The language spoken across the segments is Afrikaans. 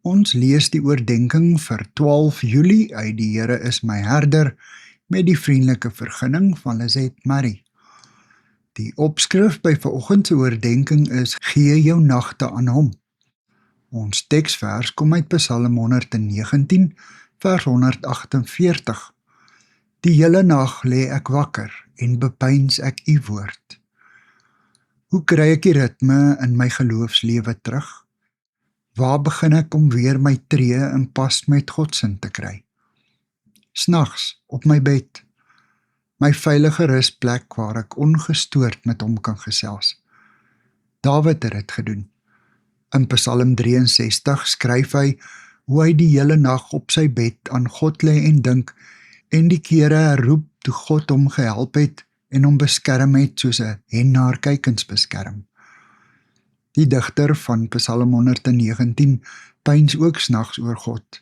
Ons lees die oordenking vir 12 Julie uit Die Here is my herder met die vriendelike vergunning van Lizette Murray. Die opskrif by vanoggend se oordenking is Gee jou nagte aan hom. Ons teksvers kom uit Psalm 119 vers 148. Die hele nag lê ek wakker en bepeins ek u woord. Hoe kry ek die ritme in my geloofslewe terug? Waar begin ek om weer my tree in pas met Godsin te kry? Snags, op my bed, my veilige rusplek waar ek ongestoord met hom kan gesels. Dawid het dit gedoen. In Psalm 63 skryf hy hoe hy die hele nag op sy bed aan God lê en dink en die kere herroep toe God hom gehelp het en hom beskerm het soos 'n hen haar kuikens beskerm. Die digter van Psalm 119 pyns ook snags oor God.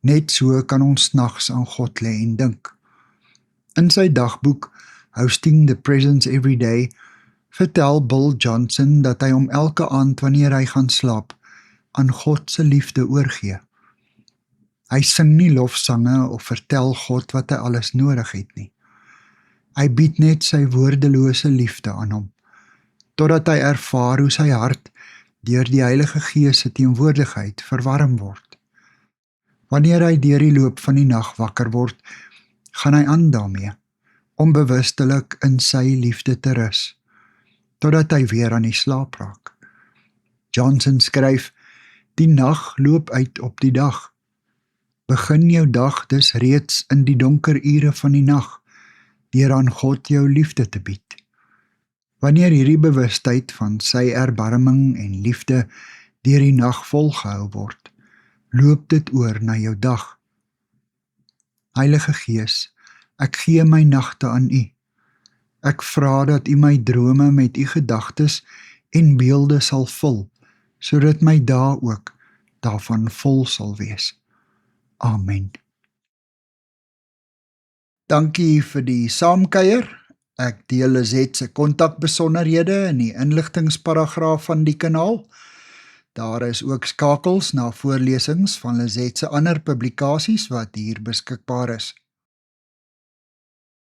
Net so kan ons snags aan God lê en dink. In sy dagboek Hosting the Presence Every Day vertel Bill Johnson dat hy hom elke aand wanneer hy gaan slaap aan God se liefde oorgee. Hy sing nie lofsange of vertel God wat hy alles nodig het nie. Hy bied net sy woordelose liefde aan hom, totdat hy ervaar hoe sy hart deur die Heilige Gees se teenwoordigheid verwarm word. Wanneer hy deur die loop van die nag wakker word, gaan hy aan daarmee, om bewustelik in sy liefde te rus, totdat hy weer aan die slaap raak. Johnson skryf, die nag loop uit op die dag. Begin jou dag dus reeds in die donker ure van die nag, deur aan God jou liefde te bied. Wanneer hierdie bewustheid van sy erbarming en liefde deur die nag volgehou word, loop dit oor na jou dag. Heilige Gees, ek gee my nagte aan U. Ek vra dat U my drome met U gedagtes en beelde sal vul, sodat my dae ook daarvan vol sal wees. Amen. Dankie vir die saamkuier. Ek deel Lizette se kontakbesonderhede in die inligtingsparagraaf van die kanaal. Daar is ook skakels na voorlesings van Lizette se ander publikasies wat hier beskikbaar is.